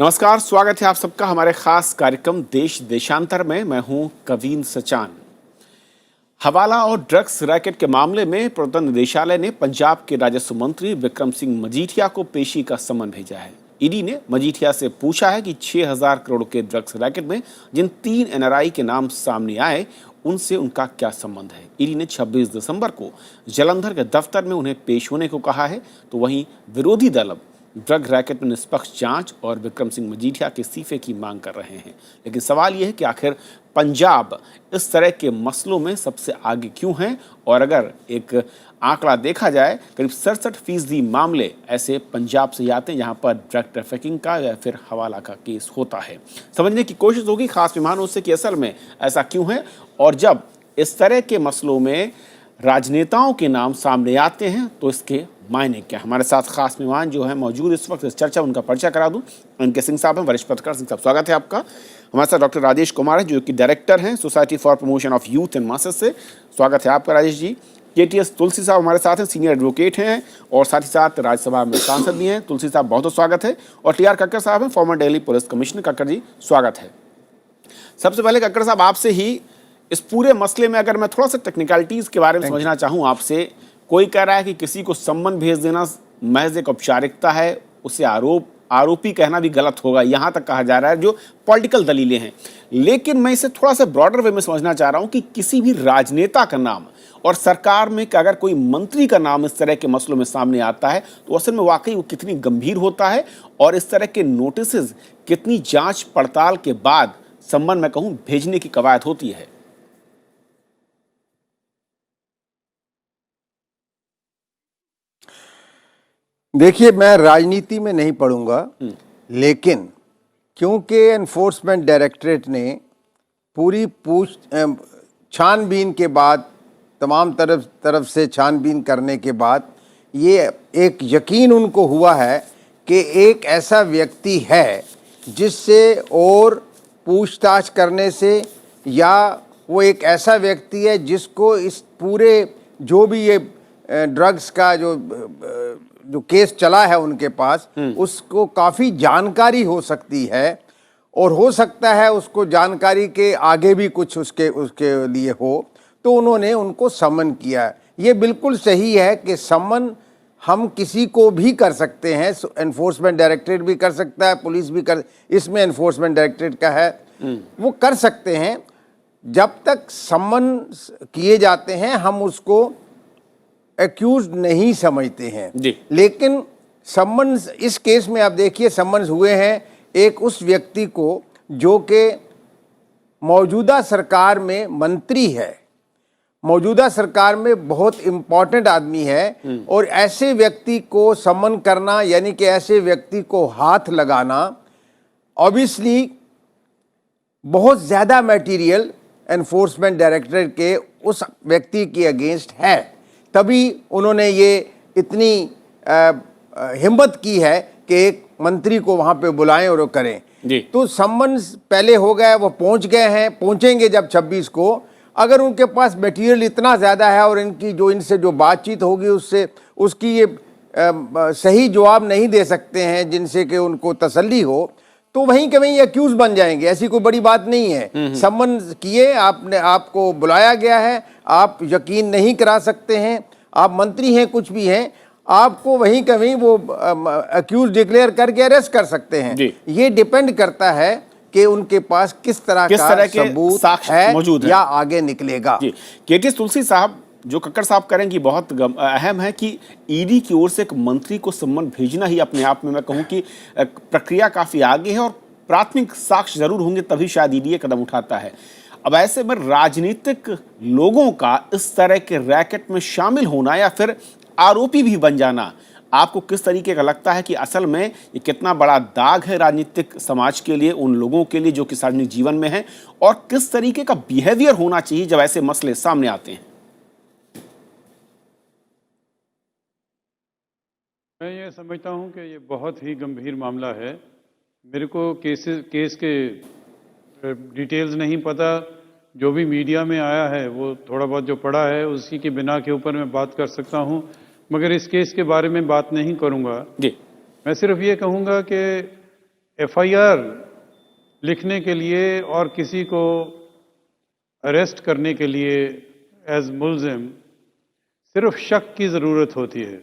नमस्कार, स्वागत है आप सबका हमारे खास कार्यक्रम देश देशांतर में। मैं हूं कवीन सचान। हवाला और ड्रग्स रैकेट के मामले में प्रवर्तन निदेशालय ने पंजाब के राजस्व मंत्री विक्रम सिंह मजीठिया को पेशी का सम्मन भेजा है। ईडी ने मजीठिया से पूछा है कि 6,000 करोड़ के ड्रग्स रैकेट में जिन 3 एनआरआई के नाम सामने आए उनसे उनका क्या संबंध है। ईडी ने 26 दिसंबर को जालंधर के दफ्तर में उन्हें पेश होने को कहा है। तो वहीं विरोधी दल अब ड्रग रैकेट में निष्पक्ष जांच और विक्रम सिंह मजीठिया के इस्तीफे की मांग कर रहे हैं। लेकिन सवाल यह है कि आखिर पंजाब इस तरह के मसलों में सबसे आगे क्यों है, और अगर एक आंकड़ा देखा जाए करीब 67% मामले ऐसे पंजाब से आते हैं जहां पर ड्रग ट्रैफिकिंग का या फिर हवाला का केस होता है। समझने की कोशिश होगी खास मेहमानों से कि असल में ऐसा क्यों है, और जब इस तरह के मसलों में राजनेताओं के नाम सामने आते हैं तो इसके मायने क्या। हमारे साथ खास मेहमान जो है मौजूद इस वक्त, इस चर्चा उनका परिचय करा दूं। उनके सिंह साहब हैं, वरिष्ठ पत्रकार। सिंह साहब, स्वागत है आपका। हमारे साथ डॉक्टर राजेश कुमार हैं जो कि डायरेक्टर हैं society for promotion of youth and masses से। स्वागत है आपका राजेश जी। केटीएस तुलसी साहब हमारे साथ हैं, सीनियर एडवोकेट हैं और साथ ही साथ राज्यसभा में सांसद भी हैं। तुलसी साहब, बहुत बहुत स्वागत है। और टीआर कक्कर साहब हैं, former Delhi police commissioner. Kakkar ji, स्वागत है। सबसे पहले कक्कर साहब, आपसे ही इस पूरे मसले में अगर मैं थोड़ा सा टेक्निकलिटीज के बारे में समझना चाहूँ आपसे। कोई कह रहा है कि किसी को सम्मन भेज देना महज एक औपचारिकता है, उसे आरोपी कहना भी गलत होगा, यहाँ तक कहा जा रहा है, जो पॉलिटिकल दलीलें हैं। लेकिन मैं इसे थोड़ा सा ब्रॉडर वे में समझना चाह रहा हूँ कि किसी भी राजनेता का नाम और सरकार में अगर कोई मंत्री का नाम इस तरह के मसलों में सामने आता है तो असल में वाकई वो कितनी गंभीर होता है, और इस तरह के नोटिस कितनी जांच पड़ताल के बाद सम्मन मैं कहूँ भेजने की कवायद होती है। देखिए, मैं राजनीति में नहीं पढ़ूंगा, लेकिन क्योंकि एनफोर्समेंट डायरेक्टरेट ने पूरी छानबीन के बाद, तमाम तरफ से छानबीन करने के बाद ये एक यकीन उनको हुआ है कि एक ऐसा व्यक्ति है जिससे और पूछताछ करने से, या वो एक ऐसा व्यक्ति है जिसको इस पूरे जो भी ये ड्रग्स का जो केस चला है उनके पास, उसको काफ़ी जानकारी हो सकती है, और हो सकता है उसको जानकारी के आगे भी कुछ उसके लिए हो, तो उन्होंने उनको सम्मन किया है। ये बिल्कुल सही है कि सम्मन हम किसी को भी कर सकते हैं, एनफोर्समेंट डायरेक्टरेट भी कर सकता है, पुलिस भी कर, इसमें एनफोर्समेंट डायरेक्टरेट का है, वो कर सकते हैं। जब तक सम्मन किए जाते हैं हम उसको एक्यूज नहीं समझते हैं। लेकिन सम्मन्स, इस केस में आप देखिए सम्मन्स हुए हैं एक उस व्यक्ति को जो कि मौजूदा सरकार में मंत्री है, मौजूदा सरकार में बहुत इम्पोर्टेंट आदमी है, और ऐसे व्यक्ति को सम्मन करना यानी कि ऐसे व्यक्ति को हाथ लगाना ऑब्वियसली बहुत ज़्यादा मटेरियल एनफोर्समेंट डायरेक्टरेट के उस व्यक्ति के अगेंस्ट है। तभी उन्होंने ये इतनी हिम्मत की है कि एक मंत्री को वहाँ पे बुलाएं और वो करें। तो सम्मन पहले हो गया, वो पहुँच गए हैं, पहुँचेंगे जब 26 को। अगर उनके पास मटेरियल इतना ज़्यादा है और इनसे जो बातचीत होगी उसकी ये सही जवाब नहीं दे सकते हैं जिनसे कि उनको तसल्ली हो, तो वहीं के वहीं एक्यूज बन जाएंगे। ऐसी कोई बड़ी बात नहीं है। सम्मन किए, आपको बुलाया गया है, आप यकीन नहीं करा सकते हैं, आप मंत्री हैं, कुछ भी हैं, आपको वहीं के वहीं वो एक्यूज डिक्लेयर करके अरेस्ट कर सकते हैं। ये डिपेंड करता है कि उनके पास किस तरह का सबूत है मौजूद है या आगे निकलेगा। केटीएस तुलसी साहब, जो कक्कर साहब करेंगी बहुत अहम है कि ईडी की ओर से एक मंत्री को सम्मन भेजना ही अपने आप में मैं कहूं कि प्रक्रिया काफी आगे है, और प्राथमिक साक्ष्य जरूर होंगे तभी शायद ईडी कदम उठाता है। अब ऐसे में राजनीतिक लोगों का इस तरह के रैकेट में शामिल होना या फिर आरोपी भी बन जाना, आपको किस तरीके का लगता है कि असल में ये कितना बड़ा दाग है राजनीतिक समाज के लिए, उन लोगों के लिए जो कि सार्वजनिक जीवन में है, और किस तरीके का बिहेवियर होना चाहिए जब ऐसे मसले सामने आते हैं? मैं ये समझता हूँ कि ये बहुत ही गंभीर मामला है। मेरे को केस के डिटेल्स नहीं पता, जो भी मीडिया में आया है वो थोड़ा बहुत जो पढ़ा है उसी की बिना के ऊपर मैं बात कर सकता हूँ, मगर इस केस के बारे में बात नहीं करूँगा। मैं सिर्फ ये कहूँगा कि एफआईआर लिखने के लिए और किसी को अरेस्ट करने के लिए एज मुल्जिम सिर्फ शक की ज़रूरत होती है,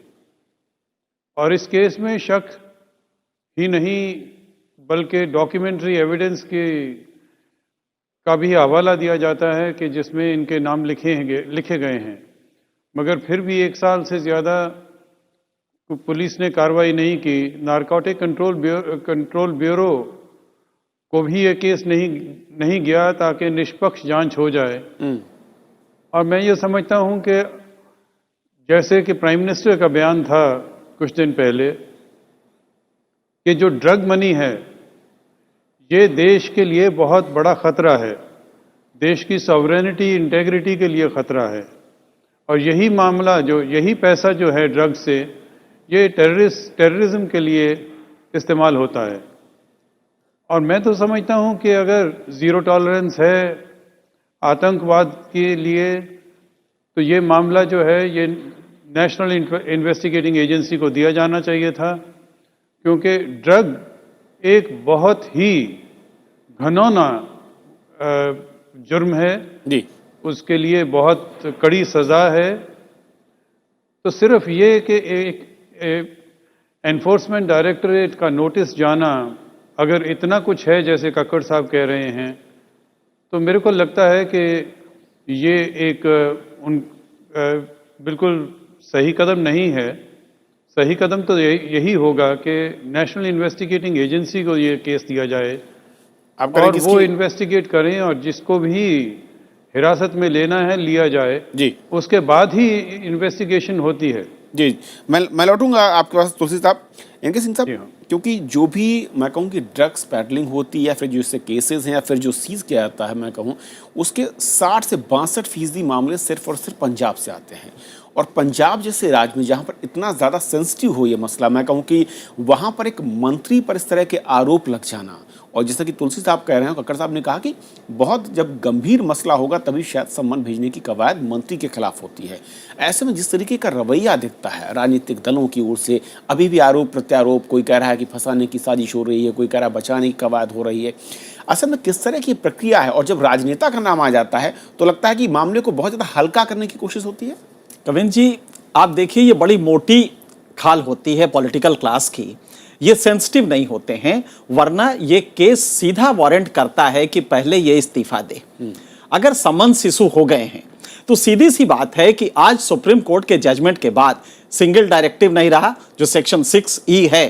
और इस केस में शक ही नहीं बल्कि डॉक्यूमेंट्री एविडेंस का भी हवाला दिया जाता है कि जिसमें इनके नाम लिखे गए हैं, मगर फिर भी 1 साल से ज़्यादा पुलिस ने कार्रवाई नहीं की। नारकोटिक कंट्रोल ब्यूरो को भी ये केस नहीं गया ताकि निष्पक्ष जांच हो जाए। और मैं ये समझता हूं कि जैसे कि प्राइम मिनिस्टर का बयान था कुछ दिन पहले कि जो ड्रग मनी है ये देश के लिए बहुत बड़ा खतरा है, देश की सॉवरेनिटी इंटेग्रिटी के लिए खतरा है, और यही मामला यही पैसा जो है ड्रग से ये टेररिज्म के लिए इस्तेमाल होता है। और मैं तो समझता हूं कि अगर ज़ीरो टॉलरेंस है आतंकवाद के लिए तो ये मामला जो है ये नेशनल इन्वेस्टिगेटिंग एजेंसी को दिया जाना चाहिए था, क्योंकि ड्रग एक बहुत ही घिनौना जुर्म है जी, उसके लिए बहुत कड़ी सज़ा है। तो सिर्फ ये कि एक एनफोर्समेंट डायरेक्टरेट का नोटिस जाना अगर इतना कुछ है जैसे कक्कड़ साहब कह रहे हैं, तो मेरे को लगता है कि ये एक बिल्कुल सही कदम नहीं है। सही कदम तो यही होगा कि नेशनल इन्वेस्टिगेटिंग एजेंसी को ये केस दिया जाए और वो इन्वेस्टिगेट करें और जिसको भी हिरासत में लेना है लिया जाए जी, उसके बाद ही इन्वेस्टिगेशन होती है। जी, मैं लौटूंगा आपके पास तुलसी साहब। इनके सिंह साहब, क्योंकि जो भी मैं कहूँ कि ड्रग्स पैडलिंग होती है या फिर जो इससे केसेस हैं या फिर जो सीज किया जाता है, मैं कहूँ उसके 60 से 62% मामले सिर्फ और सिर्फ पंजाब से आते हैं। और पंजाब जैसे राज्य में जहाँ पर इतना ज़्यादा सेंसिटिव हो ये मसला, मैं कहूँ कि वहाँ पर एक मंत्री पर इस तरह के आरोप लग जाना, और जैसा कि तुलसी साहब कह रहे हैं, कक्कड़ साहब ने कहा कि बहुत जब गंभीर मसला होगा तभी शायद सम्मन भेजने की कवायद मंत्री के खिलाफ होती है। ऐसे में जिस तरीके का रवैया दिखता है राजनीतिक दलों की ओर से, अभी भी आरोप प्रत्यारोप, कोई कह रहा है कि फंसाने की साजिश हो रही है, कोई कह रहा है बचाने की कवायद हो रही है, असल में किस तरह की प्रक्रिया है? और जब राजनेता का नाम आ जाता है तो लगता है कि मामले को बहुत ज़्यादा हल्का करने की कोशिश होती है। कविन जी, आप देखिए ये बड़ी मोटी खाल होती है पॉलिटिकल क्लास की, ये सेंसिटिव नहीं होते हैं, वरना ये केस सीधा वारंट करता है कि पहले ये इस्तीफा दे। अगर समन्स इशू हो गए हैं तो सीधी सी बात है कि आज सुप्रीम कोर्ट के जजमेंट के बाद सिंगल डायरेक्टिव नहीं रहा, जो सेक्शन 6E है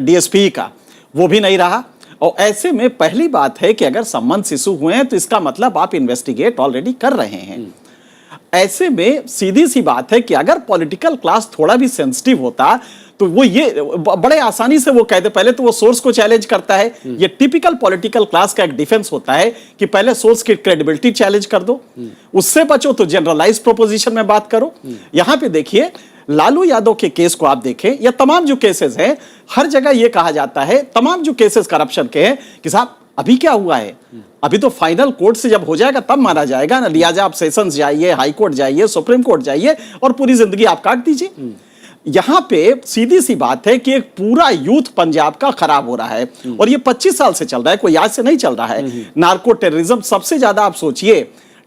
DSP का, वो भी नहीं रहा। और ऐसे में पहली बात है कि अगर समन्स इशू हुए हैं तो इसका मतलब आप इन्वेस्टिगेट ऑलरेडी कर रहे हैं। ऐसे में सीधी सी बात है कि अगर पॉलिटिकल क्लास थोड़ा भी सेंसिटिव होता तो वो ये बड़े आसानी से वो कहते, पहले तो वो सोर्स को चैलेंज करता है। ये टिपिकल पॉलिटिकल क्लास का एक डिफेंस होता है कि पहले सोर्स की क्रेडिबिलिटी चैलेंज कर दो, उससे बचो तो जनरलाइज प्रोपोजिशन में बात करो। यहां पे देखिए लालू यादव के केस को आप देखें या तमाम जो केसेस हैं, हर जगह ये कहा जाता है, तमाम जो केसेस करप्शन के हैं, कि साहब अभी क्या हुआ है, अभी तो फाइनल कोर्ट से जब हो जाएगा तब माना जाएगा ना, लिहाजा आप सेशंस जाइए, हाई कोर्ट जाइए, सुप्रीम कोर्ट जाइए और पूरी जिंदगी आप काट दीजिए। यहां पे सीधी सी बात है कि एक पूरा यूथ पंजाब का खराब हो रहा है और ये 25 साल से चल रहा है, कोई आज से नहीं चल रहा है। नार्को टेररिज्म सबसे ज्यादा, आप सोचिए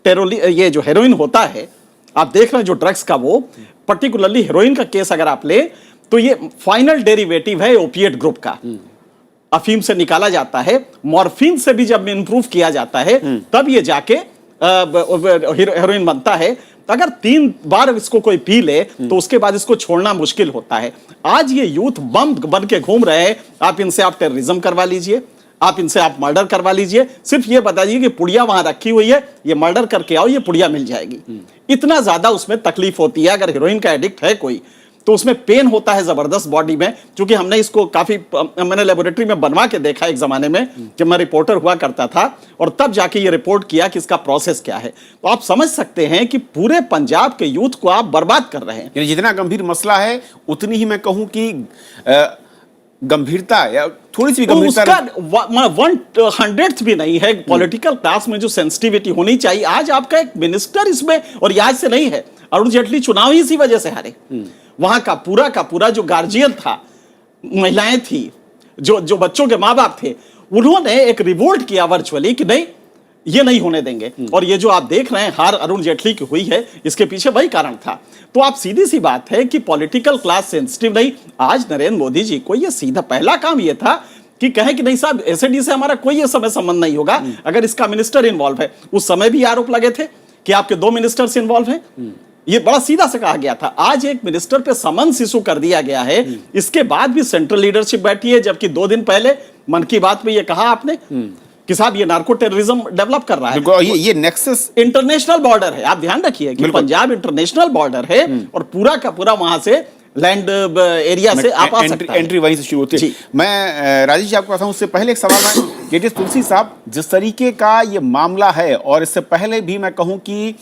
ये जो हेरोइन होता है, आप देख रहे हैं जो ड्रग्स का, वो पर्टिकुलरली हेरोइन का केस अगर आप ले तो ये फाइनल डेरिवेटिव है ओपिएट ग्रुप का। अफीम से निकाला जाता है, मॉर्फिन से भी जब इंप्रूव किया जाता है तब ये जाके हेरोइन बनता है। अगर 3 बार इसको कोई पी ले तो उसके बाद इसको छोड़ना मुश्किल होता है। आज ये यूथ बम बन के घूम रहे हैं, आप इनसे आप टेररिज्म करवा लीजिए, आप इनसे आप मर्डर करवा लीजिए, सिर्फ ये बता दीजिए कि पुड़िया वहां रखी हुई है, ये मर्डर करके आओ, ये पुड़िया मिल जाएगी। इतना ज्यादा उसमें तकलीफ होती है। अगर हीरोइन का एडिक्ट है कोई तो उसमें पेन होता है जबरदस्त बॉडी में, क्योंकि हमने इसको काफी, मैंने लेबोरेटरी में बनवा के देखा एक जमाने में जब मैं रिपोर्टर हुआ करता था, और तब जाके ये रिपोर्ट किया कि इसका प्रोसेस क्या है। तो आप समझ सकते हैं कि पूरे पंजाब के यूथ को आप बर्बाद कर रहे हैं। यानी जितना गंभीर मसला है उतनी ही मैं कहूं कि गंभीरता या थोड़ी सी गंभीरता उसका 1/100th भी नहीं है। पॉलिटिकल क्लास में जो सेंसिटिविटी होनी चाहिए, आज आपका एक मिनिस्टर इसमें, और आज से नहीं है, अरुण जेटली चुनाव ही इसी वजह से हारे। वहां का पूरा जो गार्जियन था, महिलाएं थी, जो जो बच्चों के माँ बाप थे, उन्होंने एक रिवोल्ट किया वर्चुअली कि नहीं, ये नहीं होने देंगे। और ये जो आप देख रहे हैं हार अरुण जेटली की हुई है, इसके पीछे वही कारण था। तो आप सीधी सी बात है कि पॉलिटिकल क्लास सेंसिटिव नहीं। आज नरेंद्र मोदी जी को ये सीधा पहला काम ये था कि कहें कि नहीं साहब, एसएडी से हमारा कोई ये समय संबंध नहीं होगा अगर इसका मिनिस्टर इन्वॉल्व है। उस समय भी आरोप लगे थे कि आपके 2 मिनिस्टर्स इन्वॉल्व हैं। ये बड़ा सीधा से कहा गया था। आज एक मिनिस्टर पे समन्स इशू कर दिया गया है, इसके बाद भी सेंट्रल लीडरशिप बैठी है, जबकि 2 दिन पहले मन की बात में ये कहा आपने कि साहब ये नार्को टेररिज्म डेवलप कर रहा है। ये नेक्सस इंटरनेशनल बॉर्डर है, आप ध्यान रखिए कि पंजाब इंटरनेशनल बॉर्डर है और पूरा का पूरा वहां से लैंड एरिया से आप आ सकते हैं। एंट्री वहीं से शुरू होती है। मैं राजेश जी आपको बताऊं, उससे पहले एक सवाल मैं तुलसी साहब, जिस तरीके का ये मामला है और इससे पहले भी मैं कहूं कि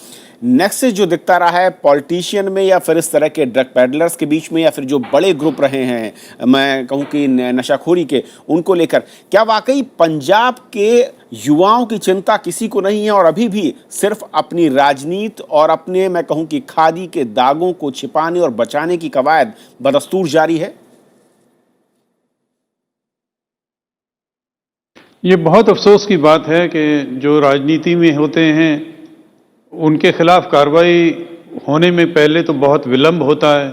नेक्सस जो दिखता रहा है पॉलिटिशियन में या फिर इस तरह के ड्रग पैडलर्स के बीच में या फिर जो बड़े ग्रुप रहे हैं, मैं कहूं कि नशाखोरी के, उनको लेकर क्या वाकई पंजाब के युवाओं की चिंता किसी को नहीं है और अभी भी सिर्फ अपनी राजनीति और अपने मैं कहूं कि खादी के दागों को छिपाने और बचाने की कवायद बदस्तूर जारी है? ये बहुत अफसोस की बात है कि जो राजनीति में होते हैं उनके खिलाफ कार्रवाई होने में पहले तो बहुत विलंब होता है।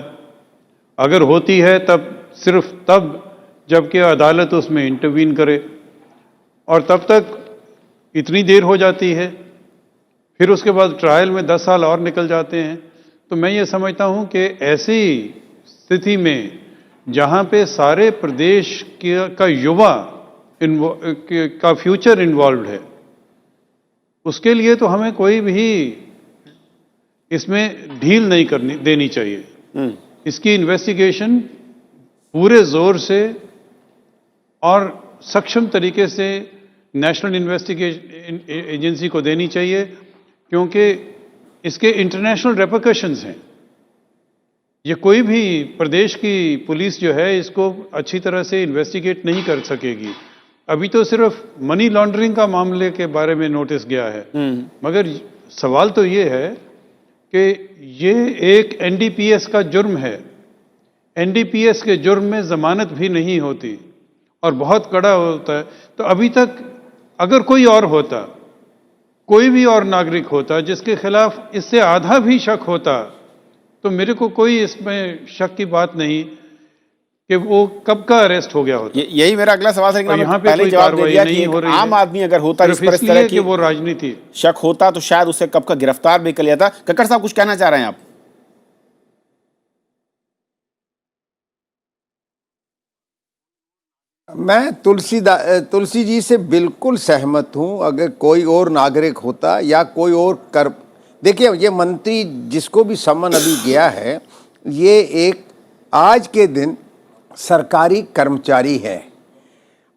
अगर होती है तब सिर्फ तब जबकि अदालत उसमें इंटरवीन करे, और तब तक इतनी देर हो जाती है, फिर उसके बाद ट्रायल में 10 साल और निकल जाते हैं। तो मैं ये समझता हूँ कि ऐसी स्थिति में जहाँ पे सारे प्रदेश का युवा का फ्यूचर इन्वॉल्व है, उसके लिए तो हमें कोई भी इसमें ढील नहीं देनी चाहिए। इसकी इन्वेस्टिगेशन पूरे जोर से और सक्षम तरीके से नेशनल इन्वेस्टिगेशन एजेंसी को देनी चाहिए, क्योंकि इसके इंटरनेशनल रेपरकशंस हैं। ये कोई भी प्रदेश की पुलिस जो है इसको अच्छी तरह से इन्वेस्टिगेट नहीं कर सकेगी। अभी तो सिर्फ मनी लॉन्ड्रिंग का मामले के बारे में नोटिस गया है, मगर सवाल तो ये है कि ये एक एनडीपीएस का जुर्म है। एनडीपीएस के जुर्म में जमानत भी नहीं होती और बहुत कड़ा होता है। तो अभी तक अगर कोई और होता, कोई भी और नागरिक होता जिसके खिलाफ इससे आधा भी शक होता, तो मेरे को कोई इसमें शक की बात नहीं कि वो कब का अरेस्ट हो गया होता। यही मेरा अगला सवाल है। यहाँ पे पहले जवाब दे दिया कि आम आदमी अगर होता जिस पर इस तरह की वो राजनीति शक होता तो शायद उसे कब का गिरफ्तार भी कर लिया था। कक्कड़ साहब कुछ कहना चाह रहे हैं आप? मैं तुलसी जी से बिल्कुल सहमत हूं। अगर कोई और नागरिक होता या कोई और कर, देखिए ये मंत्री जिसको भी सम्मन अभी गया है, ये एक आज के दिन सरकारी कर्मचारी है।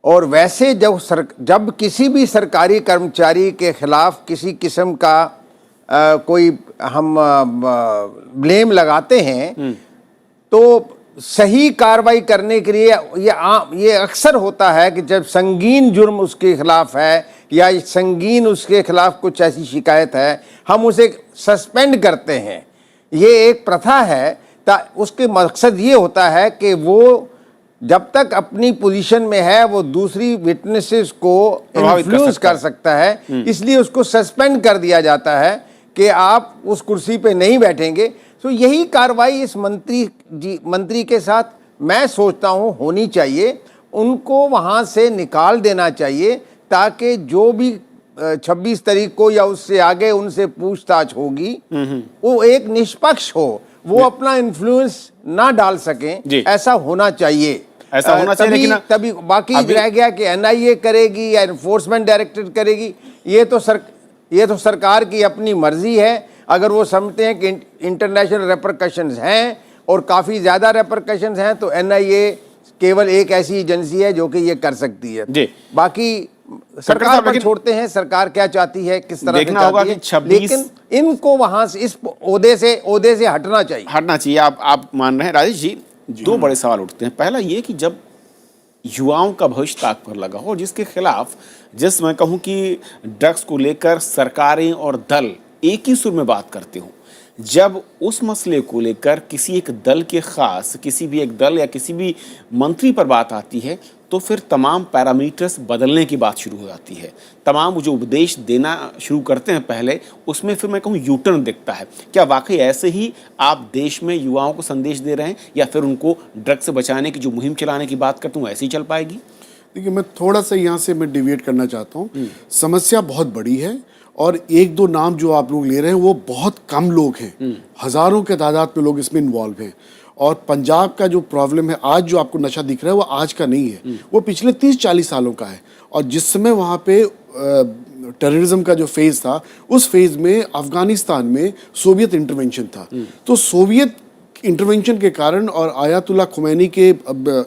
और वैसे जब किसी भी सरकारी कर्मचारी के खिलाफ किसी किस्म का कोई हम ब्लेम लगाते हैं तो सही कार्रवाई करने के लिए ये अक्सर होता है कि जब संगीन जुर्म उसके खिलाफ है या संगीन उसके खिलाफ कुछ ऐसी शिकायत है, हम उसे सस्पेंड करते हैं। ये एक प्रथा है। उसके मकसद ये होता है कि वो जब तक अपनी पोजीशन में है वो दूसरी विटनेसेस को इन्फ्लुएंस कर सकता है, इसलिए उसको सस्पेंड कर दिया जाता है कि आप उस कुर्सी पे नहीं बैठेंगे। तो यही कार्रवाई इस मंत्री के साथ मैं सोचता हूँ होनी चाहिए। उनको वहाँ से निकाल देना चाहिए ताकि जो भी 26 तारीख को या उससे आगे उनसे पूछताछ होगी वो एक निष्पक्ष हो, वो अपना इन्फ्लुएंस ना डाल सकें। ऐसा होना चाहिए। ऐसा होना चाहिए, लेकिन तभी बाकी रह गया कि एनआईए करेगी या एनफोर्समेंट डायरेक्टरेट करेगी, ये तो सरकार की अपनी मर्जी है। अगर वो समझते हैं कि इंटरनेशनल रेपरकशंस हैं और काफ़ी ज़्यादा रेपरकशंस हैं तो एनआईए केवल एक ऐसी एजेंसी है जो कि ये कर सकती है। बाकी सरकार पर छोड़ते हैं, सरकार क्या चाहती है, किस तरह देखना होगा कि 26, लेकिन इनको वहां से इस ओहदे से हटना चाहिए। आप मान रहे हैं। राजेश जी, 2 बड़े सवाल उठते हैं। पहला ये कि जब युवाओं का भविष्य ताक पर लगा हो, जिसके खिलाफ मैं कहूं कि ड्रग्स को लेकर सरकारें और दल एक ही सुर में बात करते हो, जब उस मसले को लेकर किसी एक दल के खास किसी भी एक दल या किसी भी मंत्री पर बात आती है तो फिर तमाम पैरामीटर्स बदलने की बात शुरू हो जाती है। तमाम जो उपदेश देना शुरू करते हैं पहले, उसमें फिर मैं कहूँ यूटर्न दिखता है। क्या वाकई ऐसे ही आप देश में युवाओं को संदेश दे रहे हैं, या फिर उनको ड्रग्स से बचाने की जो मुहिम चलाने की बात करता हूँ ऐसे ही चल पाएगी? देखिए, मैं थोड़ा सा यहाँ से मैं डिविएट करना चाहता हूँ। समस्या बहुत बड़ी है और एक दो नाम जो आप लोग ले रहे हैं वो बहुत कम लोग हैं, हजारों के तादाद में लोग इसमें इन्वॉल्व हैं। और पंजाब का जो प्रॉब्लम है आज, जो आपको नशा दिख रहा है, वो आज का नहीं है, वो पिछले 30-40 सालों का है। और जिस समय वहाँ पे टेररिज्म का जो फेज था, उस फेज में अफगानिस्तान में सोवियत इंटरवेंशन था। तो सोवियत इंटरवेंशन के कारण और आयतुल्ला खुमैनी के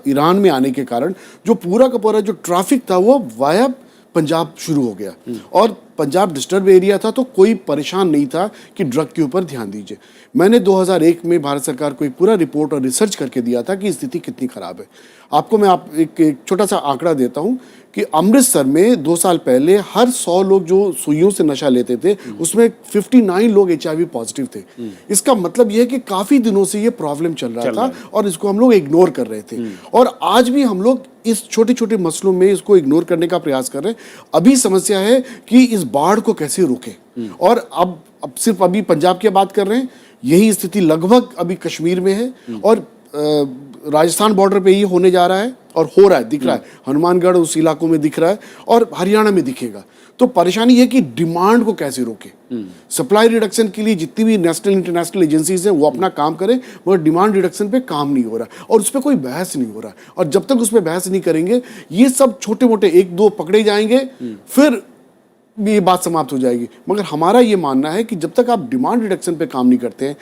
ईरान में आने के कारण जो पूरा का पूरा जो ट्रैफिक था वो वाया पंजाब शुरू हो गया। और पंजाब डिस्टर्ब एरिया था, तो कोई परेशान नहीं था कि ड्रग के ऊपर ध्यान दीजिए। मैंने 2001 में भारत सरकार को एक पूरा रिपोर्ट और रिसर्च करके दिया था कि स्थिति कितनी खराब है। आपको मैं एक छोटा सा आंकड़ा देता हूं कि अमृतसर में 2 साल पहले हर 100 लोग जो सुइयों से नशा लेते थे, उसमें 59 लोग HIV पॉजिटिव थे। इसका मतलब यह है कि काफी दिनों से ये प्रॉब्लम चल रहा था और इसको हम लोग इग्नोर कर रहे थे। और आज भी हम लोग इस छोटे छोटे मसलों में इसको इग्नोर करने का प्रयास कर रहे हैं। अभी समस्या है कि इस बाढ़ को कैसे रोकें। और अब सिर्फ अभी पंजाब की बात कर रहे हैं, यही स्थिति लगभग अभी कश्मीर में है और राजस्थान बॉर्डर पे ये होने जा रहा है और हो रहा है, दिख रहा है। हनुमानगढ़ उस इलाकों में दिख रहा है और हरियाणा में दिखेगा। तो परेशानी है कि डिमांड को कैसे रोके। सप्लाई रिडक्शन के लिए जितनी भी नेशनल इंटरनेशनल एजेंसीज हैं वो अपना काम करें, मगर डिमांड रिडक्शन पे काम नहीं हो रहा और उस पर कोई बहस नहीं हो रहा। और जब तक उस पर बहस नहीं करेंगे, ये सब छोटे मोटे 1-2 पकड़े जाएंगे, फिर ये बात समाप्त हो जाएगी। मगर हमारा ये मानना है कि जब तक आप डिमांड रिडक्शन पे काम नहीं करते हैं,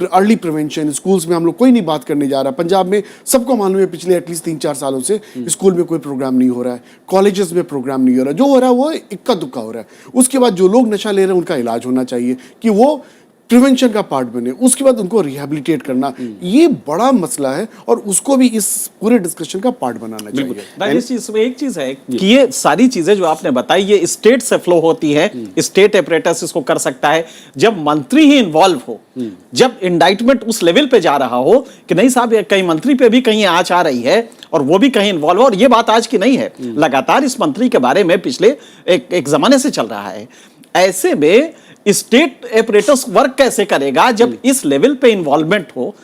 अर्ली प्रिवेंशन, स्कूल्स में हम लोग कोई नहीं बात करने जा रहा। पंजाब में सबको मालूम है पिछले एटलीस्ट 3-4 सालों से स्कूल में कोई प्रोग्राम नहीं हो रहा है, कॉलेजेस में प्रोग्राम नहीं हो रहा। जो हो रहा है वो इक्का दुक्का हो रहा है। उसके बाद जो लोग नशा ले रहे हैं उनका इलाज होना चाहिए कि वो प्रिवेंशन का पार्ट बने, उसके बाद उनको रिहैबिलिटेट करना, ये बड़ा मसला है और उसको भी इस पूरे डिस्कशन का पार्ट बनाना चाहिए। राजेश जी, इसमें एक चीज है कि ये सारी चीजें जो आपने बताई ये स्टेट से फ्लो होती है, स्टेट एपरेटस इसको कर सकता है। जब मंत्री ही इन्वॉल्व हो, जब इंडाइटमेंट उस लेवल पे जा रहा हो कि नहीं साहब कहीं मंत्री पे भी कहीं आंच आ रही है और वो भी कहीं इन्वॉल्व हो, और ये बात आज की नहीं है, लगातार इस मंत्री के बारे में पिछले एक जमाने से चल रहा है। ऐसे में स्टेट एपरेटस वर्क कैसे करेगा जब इस लेवल पे इन्वॉल्वमेंट हो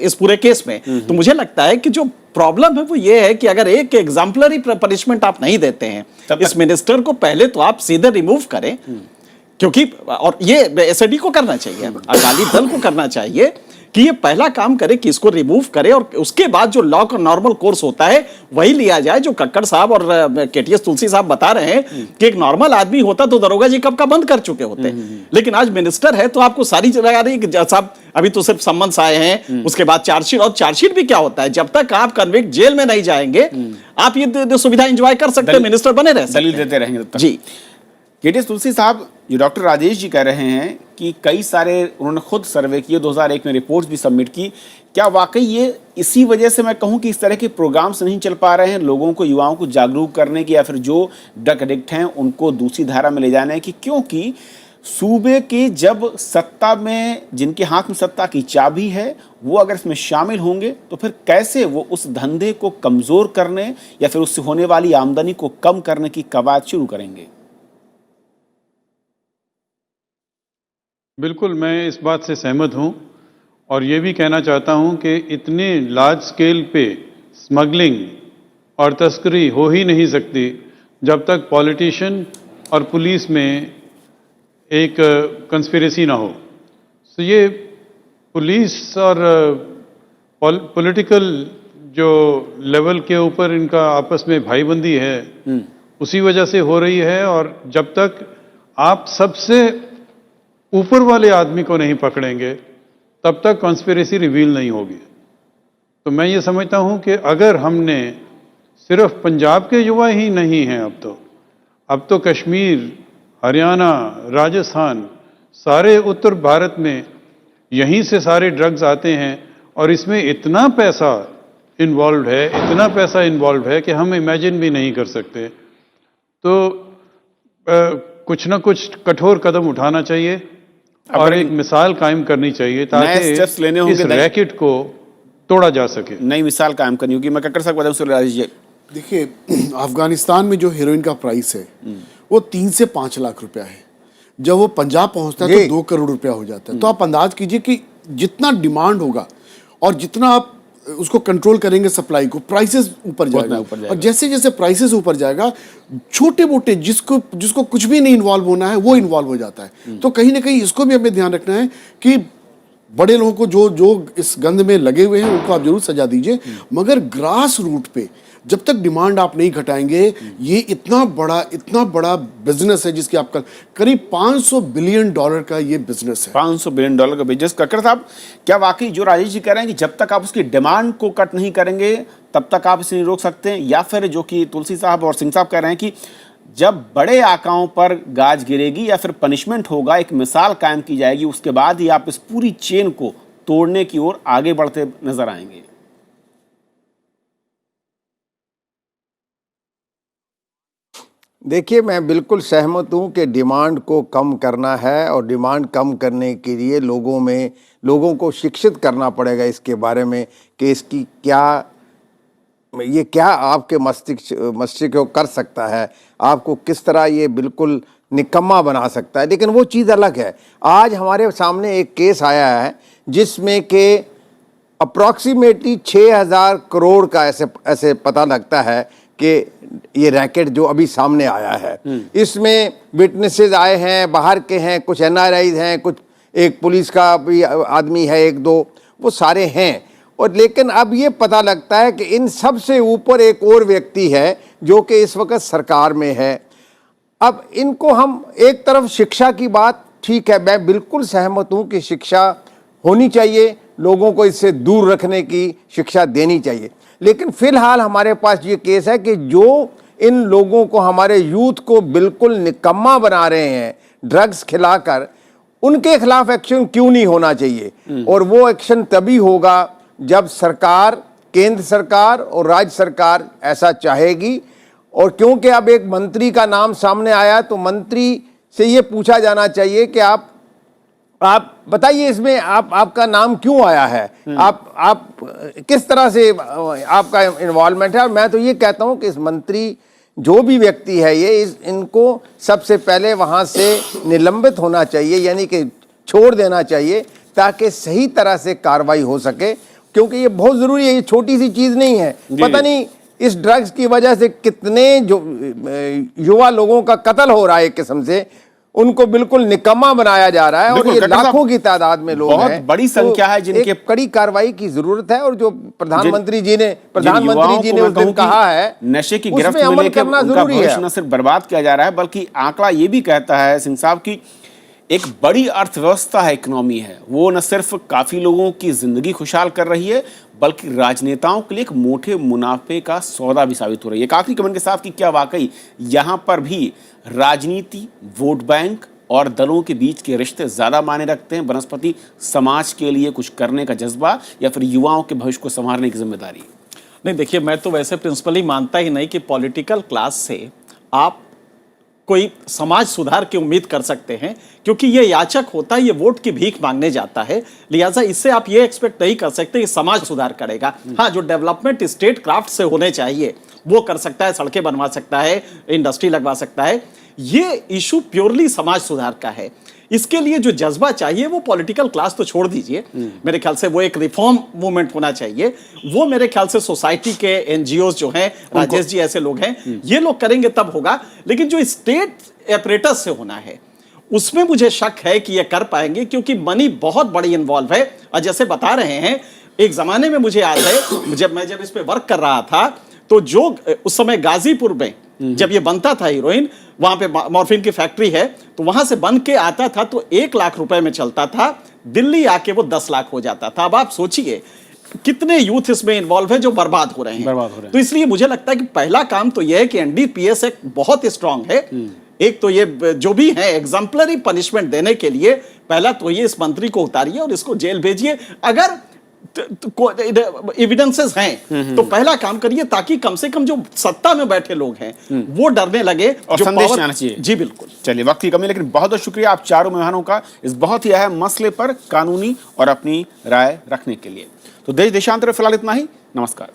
इस पूरे केस में? तो मुझे लगता है कि जो प्रॉब्लम है वो ये है कि अगर एक एग्जाम्पलरी पनिशमेंट आप नहीं देते हैं इस मिनिस्टर को, पहले तो आप सीधे रिमूव करें, क्योंकि और ये एसआईडी को करना चाहिए, अकाली दल को करना चाहिए कि ये पहला काम करे कि इसको रिमूव करे और उसके बाद जो लॉ का नॉर्मल कोर्स होता है वही लिया जाए। जो कक्कड़ साहब और केटीएस तुलसी साहब बता रहे हैं कि एक नॉर्मल आदमी होता तो दरोगा जी कब का बंद कर चुके होते, लेकिन आज मिनिस्टर है तो आपको सारी चीज लगा रही है कि साहब अभी तो सिर्फ सम्मन्स आए हैं, उसके बाद चार्जशीट, और चार्जशीट भी क्या होता है, जब तक आप कन्विक्ट जेल में नहीं जाएंगे आप ये सुविधा एंजॉय कर सकते हैं, मिनिस्टर बने रह सकते हैं, दलील देते रहेंगे जी। केटीएस तुलसी साहब, जो डॉक्टर राजेश जी कह रहे हैं कि कई सारे उन्होंने खुद सर्वे किए, 2001 में रिपोर्ट्स भी सबमिट की, क्या वाकई ये इसी वजह से मैं कहूं कि इस तरह के प्रोग्राम्स नहीं चल पा रहे हैं, लोगों को, युवाओं को जागरूक करने की, या फिर जो ड्रग एडिक्ट हैं उनको दूसरी धारा में ले जाने की? क्योंकि सूबे के जब सत्ता में, जिनके हाथ में सत्ता की चाबी है, वो अगर इसमें शामिल होंगे तो फिर कैसे वो उस धंधे को कमजोर करने या फिर उससे होने वाली आमदनी को कम करने की कवायद शुरू करेंगे? बिल्कुल, मैं इस बात से सहमत हूं और ये भी कहना चाहता हूं कि इतने लार्ज स्केल पे स्मगलिंग और तस्करी हो ही नहीं सकती जब तक पॉलिटिशियन और पुलिस में एक कंस्पिरेसी ना हो। तो ये पुलिस और पॉलिटिकल जो लेवल के ऊपर इनका आपस में भाईबंदी है, उसी वजह से हो रही है। और जब तक आप सबसे ऊपर वाले आदमी को नहीं पकड़ेंगे तब तक कॉन्स्पिरेसी रिवील नहीं होगी। तो मैं ये समझता हूं कि अगर हमने सिर्फ पंजाब के युवा ही नहीं हैं, अब तो कश्मीर, हरियाणा, राजस्थान, सारे उत्तर भारत में यहीं से सारे ड्रग्स आते हैं और इसमें इतना पैसा इन्वॉल्व है, इतना पैसा इन्वॉल्व है कि हम इमेजिन भी नहीं कर सकते। तो कुछ ना कुछ कठोर कदम उठाना चाहिए और एक मिसाल कायम करनी चाहिए ताकि इस रैकेट को तोड़ा जा सके। नई मिसाल कायम करनी होगी। मैं क्या कर सकता हूँ राजेश जी? देखिए, अफगानिस्तान में जो हेरोइन का प्राइस है वो 3 से 5 लाख रुपया है। जब वो पंजाब पहुंचता है तो 2 करोड़ रुपया हो जाता है। तो आप अंदाज कीजिए कि जितना डिमांड होगा और जितना आप उसको कंट्रोल करेंगे सप्लाई को, प्राइसेस ऊपर जाएगा। और जैसे जैसे प्राइसेस ऊपर जाएगा, छोटे मोटे जिसको कुछ भी नहीं इन्वॉल्व होना है वो इन्वॉल्व हो जाता है। तो कहीं ना कहीं इसको भी हमें ध्यान रखना है कि बड़े लोगों को जो इस गंद में लगे हुए हैं उनको आप जरूर सजा दीजिए, मगर ग्रास रूट पे जब तक डिमांड आप नहीं घटाएंगे, ये इतना बड़ा बिजनेस है जिसकी आपका करीब $500 बिलियन का ये बिजनेस है। $500 बिलियन का बिजनेस। कक्कड़ साहब, क्या वाकई जो राजेश जी कह रहे हैं कि जब तक आप उसकी डिमांड को कट नहीं करेंगे तब तक आप इसे नहीं रोक सकते हैं, या फिर जो कि तुलसी साहब और सिंह साहब कह रहे हैं कि जब बड़े आकाओं पर गाज गिरेगी या फिर पनिशमेंट होगा, एक मिसाल कायम की जाएगी, उसके बाद ही आप इस पूरी चेन को तोड़ने की ओर आगे बढ़ते नजर आएंगे? देखिए, मैं बिल्कुल सहमत हूँ कि डिमांड को कम करना है और डिमांड कम करने के लिए लोगों को शिक्षित करना पड़ेगा इसके बारे में कि इसकी क्या आपके मस्तिष्क को कर सकता है, आपको किस तरह ये बिल्कुल निकम्मा बना सकता है। लेकिन वो चीज़ अलग है। आज हमारे सामने एक केस आया है जिसमें कि अप्रॉक्सीमेटली 6,000 करोड़ का ऐसे पता लगता है कि ये रैकेट जो अभी सामने आया है, इसमें विटनेसेस आए हैं, बाहर के हैं, कुछ NRIs हैं, कुछ एक पुलिस का भी आदमी है, 1-2, वो सारे हैं। और लेकिन अब ये पता लगता है कि इन सब से ऊपर एक और व्यक्ति है जो कि इस वक्त सरकार में है। अब इनको हम एक तरफ शिक्षा की बात, ठीक है, मैं बिल्कुल सहमत हूँ कि शिक्षा होनी चाहिए, लोगों को इससे दूर रखने की शिक्षा देनी चाहिए। लेकिन फिलहाल हमारे पास ये केस है कि जो इन लोगों को, हमारे यूथ को बिल्कुल निकम्मा बना रहे हैं ड्रग्स खिलाकर, उनके खिलाफ एक्शन क्यों नहीं होना चाहिए? और वो एक्शन तभी होगा जब सरकार, केंद्र सरकार और राज्य सरकार ऐसा चाहेगी। और क्योंकि अब एक मंत्री का नाम सामने आया, तो मंत्री से ये पूछा जाना चाहिए कि आप बताइए इसमें आपका नाम क्यों आया है, आप किस तरह से आपका इन्वॉल्वमेंट है। और मैं तो ये कहता हूं कि इस मंत्री जो भी व्यक्ति है इनको सबसे पहले वहां से निलंबित होना चाहिए, यानी कि छोड़ देना चाहिए, ताकि सही तरह से कार्रवाई हो सके, क्योंकि ये बहुत जरूरी है। ये छोटी सी चीज नहीं है। पता नहीं इस ड्रग्स की वजह से कितने जो युवा लोगों का कत्ल हो रहा है, एक किस्म से उनको बिल्कुल निकम्मा बनाया जा रहा है। और ये लाखों की तादाद में लोग बहुत हैं, बड़ी संख्या है जिनके कड़ी कार्रवाई की जरूरत है। और जो प्रधानमंत्री जी ने उस दिन कहा है, नशे की गिरफ्त में लेकर उनका भविष्य न सिर्फ बर्बाद किया जा रहा है, बल्कि आंकड़ा ये भी कहता है सिंह साहब की एक बड़ी अर्थव्यवस्था है, इकोनॉमी है, वो न सिर्फ काफी लोगों की जिंदगी खुशहाल कर रही है, बल्कि राजनेताओं के लिए एक मोटे मुनाफे का सौदा भी साबित हो रही है। एक आखिरी कमेंट के साथ कि क्या वाकई यहां पर भी राजनीति, वोट बैंक और दलों के बीच के रिश्ते ज्यादा मायने रखते हैं? बनस्पति समाज के लिए कुछ करने का जज्बा या फिर युवाओं के भविष्य को संवारने की जिम्मेदारी? नहीं, देखिए, मैं तो वैसे प्रिंसिपली मानता ही नहीं कि पॉलिटिकल क्लास से आप कोई समाज सुधार की उम्मीद कर सकते हैं, क्योंकि ये याचक होता है, ये वोट की भीख मांगने जाता है। लिहाजा इससे आप ये एक्सपेक्ट नहीं कर सकते कि समाज सुधार करेगा। हाँ, जो डेवलपमेंट स्टेट क्राफ्ट से होने चाहिए वो कर सकता है, सड़कें बनवा सकता है, इंडस्ट्री लगवा सकता है। ये इशू प्योरली समाज सुधार का है। इसके लिए जो जज्बा चाहिए वो पॉलिटिकल क्लास तो छोड़ दीजिए, मेरे ख्याल से वो एक रिफॉर्म मूवमेंट होना चाहिए। वो मेरे ख्याल से सोसाइटी के एनजीओ जो हैं, राजेश जी ऐसे लोग हैं, ये लोग करेंगे तब होगा। लेकिन जो स्टेट एपरेटस से होना है उसमें मुझे शक है कि ये कर पाएंगे, क्योंकि मनी बहुत बड़ी इन्वॉल्व है। और जैसे बता रहे हैं, एक जमाने में मुझे याद है जब इस पे वर्क कर रहा था, तो जो उस समय गाजीपुर में जब ये बनता था हीरोइन, वहां पे मॉर्फिन की फैक्ट्री है, तो वहां से बन के आता था तो 1 लाख रुपए में चलता था, दिल्ली आके वो 10 लाख हो जाता था। अब आप सोचिए कितने यूथ इसमें इन्वॉल्व है जो बर्बाद हो रहे हैं। तो इसलिए मुझे लगता है कि पहला काम तो यह है कि एनडीपीएस एक बहुत स्ट्रांग है। एक तो ये जो भी है एग्जाम्पलरी पनिशमेंट देने के लिए पहला तो ये इस मंत्री को उतारिए और इसको जेल भेजिए। अगर एविडेंसेस हैं, तो पहला काम करिए ताकि कम से कम जो सत्ता में बैठे लोग हैं वो डरने लगे और जो संदेश power- जाना चाहिए। जी बिल्कुल। चलिए, वक्त की कमी, लेकिन बहुत बहुत शुक्रिया आप चारों मेहमानों का इस बहुत ही अहम मसले पर कानूनी और अपनी राय रखने के लिए। तो देश देशांतर में फिलहाल इतना ही। नमस्कार।